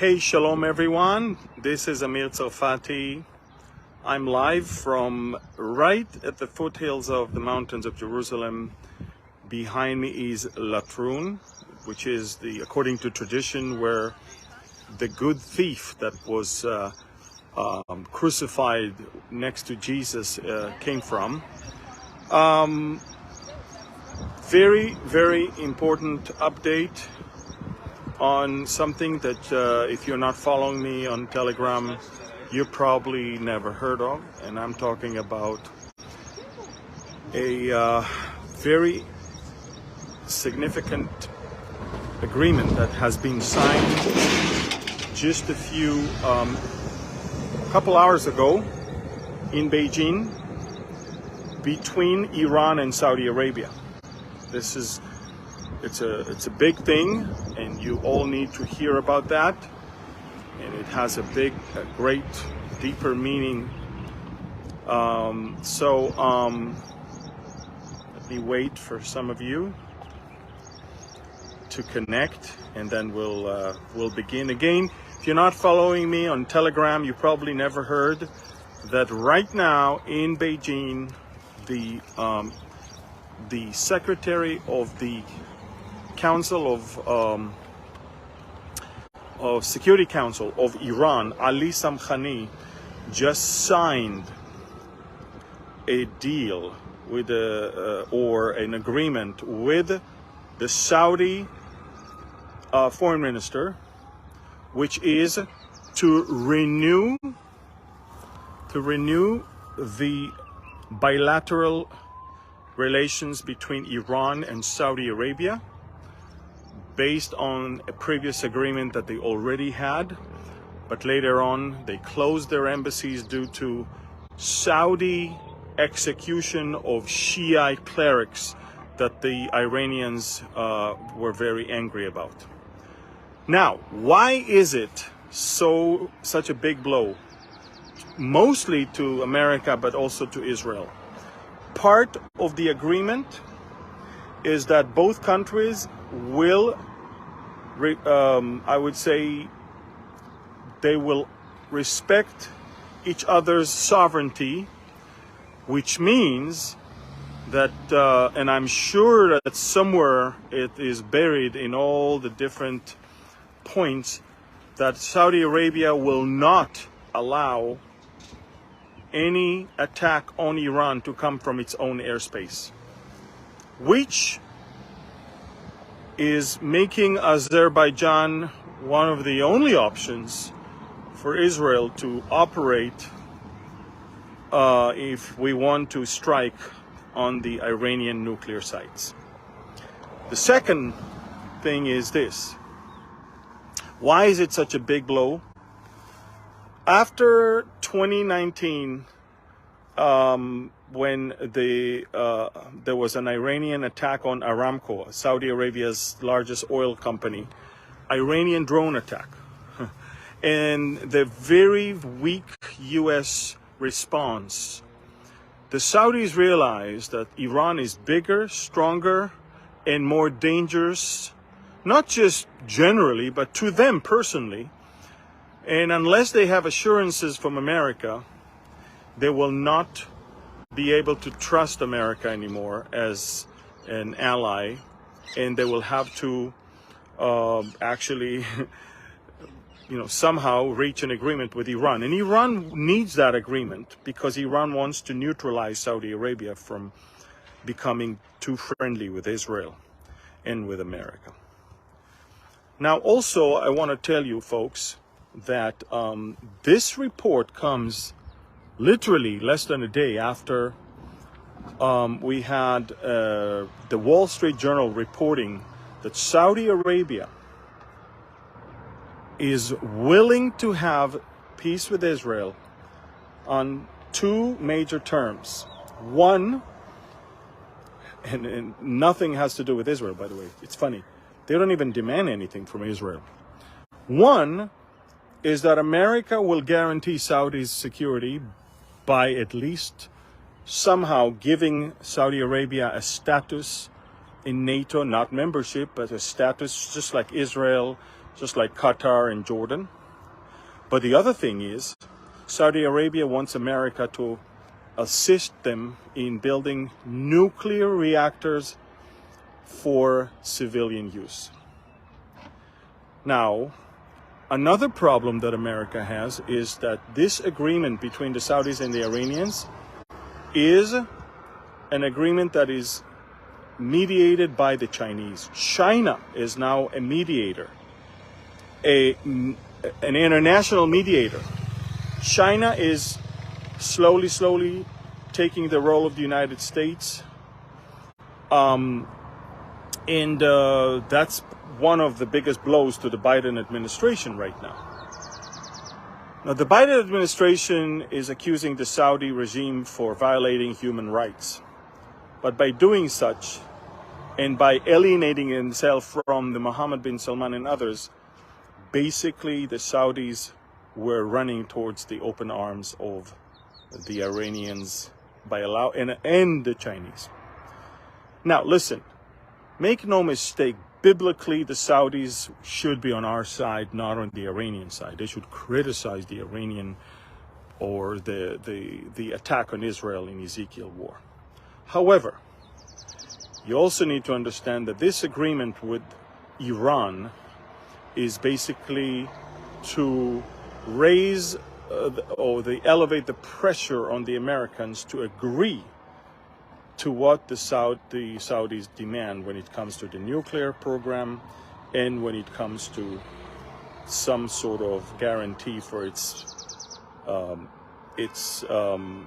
Hey, shalom everyone. This is Tsa'L Fati. I'm live from right at the foothills of the mountains of Jerusalem. Behind me is Latrun, which is according to tradition, where the good thief that was crucified next to Jesus came from. Very, very important update on something that if you're not following me on Telegram, you probably never heard of, and I'm talking about a very significant agreement that has been signed just a couple hours ago in Beijing between Iran and Saudi Arabia. It's a big thing, and you all need to hear about that. And it has a great, deeper meaning. Let me wait for some of you to connect, and then we'll begin again. If you're not following me on Telegram, you probably never heard that right now in Beijing, the Secretary of the Council of Security Council of Iran, Ali Samkhani, just signed a deal with or an agreement with the Saudi Foreign Minister, which is to renew the bilateral relations between Iran and Saudi Arabia, based on a previous agreement that they already had, but later on they closed their embassies due to Saudi execution of Shiite clerics that the Iranians were very angry about. Now, why is it such a big blow? Mostly to America, but also to Israel. Part of the agreement is that both countries will, I would say, they will respect each other's sovereignty, which means that, and I'm sure that somewhere it is buried in all the different points, that Saudi Arabia will not allow any attack on Iran to come from its own airspace, which is making Azerbaijan one of the only options for Israel to operate if we want to strike on the Iranian nuclear sites. The second thing is this. Why is it such a big blow? After 2019, when there was an Iranian attack on Aramco, Saudi Arabia's largest oil company, Iranian drone attack, and the very weak U.S. response, the Saudis realized that Iran is bigger, stronger, and more dangerous, not just generally, but to them personally. And unless they have assurances from America, they will not be able to trust America anymore as an ally, and they will have to actually, somehow reach an agreement with Iran. And Iran needs that agreement because Iran wants to neutralize Saudi Arabia from becoming too friendly with Israel and with America. Now, also, I want to tell you, folks, that this report comes literally less than a day after we had the Wall Street Journal reporting that Saudi Arabia is willing to have peace with Israel on two major terms. One, and nothing has to do with Israel, by the way. It's funny. They don't even demand anything from Israel. One is that America will guarantee Saudi's security by at least somehow giving Saudi Arabia a status in NATO, not membership, but a status just like Israel just like Qatar and Jordan. But the other thing is, Saudi Arabia wants America to assist them in building nuclear reactors for civilian use. Now, another problem that America has is that this agreement between the Saudis and the Iranians is an agreement that is mediated by the Chinese. China is now a mediator, an international mediator. China is slowly taking the role of the United States. That's one of the biggest blows to the Biden administration right now. Now, the Biden administration is accusing the Saudi regime for violating human rights. But by doing such, and by alienating himself from the Mohammed bin Salman and others, basically the Saudis were running towards the open arms of the Iranians and the Chinese. Now, listen, make no mistake, biblically the Saudis should be on our side, not on the Iranian side. They should criticize the Iranian or the attack on Israel in Ezekiel war. However, you also need to understand that this agreement with Iran is basically to raise elevate the pressure on the Americans to agree to what the Saudis demand when it comes to the nuclear program and when it comes to some sort of guarantee for its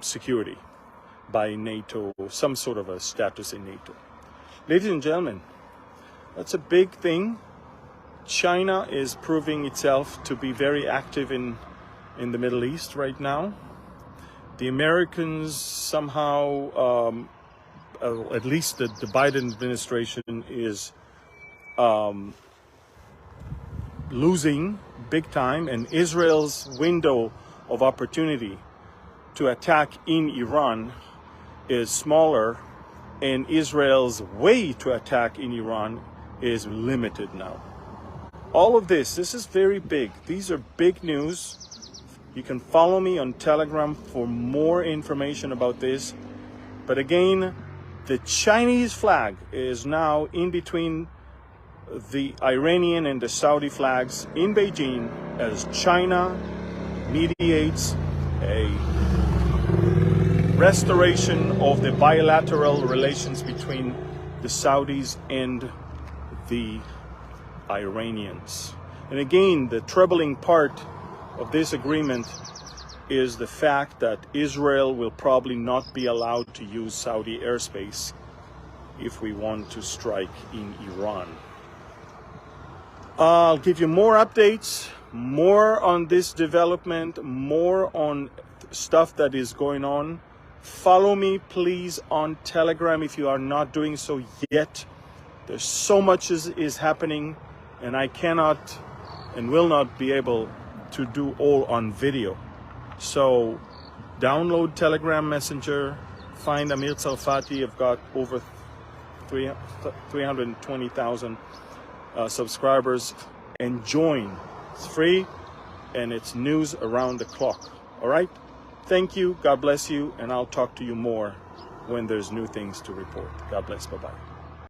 security by NATO, some sort of a status in NATO. Ladies and gentlemen, that's a big thing. China is proving itself to be very active in the Middle East right now. The Americans somehow, at least the Biden administration, is losing big time, and Israel's window of opportunity to attack in Iran is smaller, and Israel's way to attack in Iran is limited now. All of this is very big. These are big news. You can follow me on Telegram for more information about this. But again, the Chinese flag is now in between the Iranian and the Saudi flags in Beijing as China mediates a restoration of the bilateral relations between the Saudis and the Iranians. And again, the troubling part of this agreement is the fact that Israel will probably not be allowed to use Saudi airspace if we want to strike in Iran. I'll give you more updates, more on this development, more on stuff that is going on. Follow me, please, on Telegram if you are not doing so yet. There's so much is happening, and I cannot and will not be able to do all on video. So download Telegram Messenger, find Amir Tsarfati. I've got over 320,000 subscribers, and join. It's free and it's news around the clock. All right? Thank you. God bless you. And I'll talk to you more when there's new things to report. God bless. Bye-bye.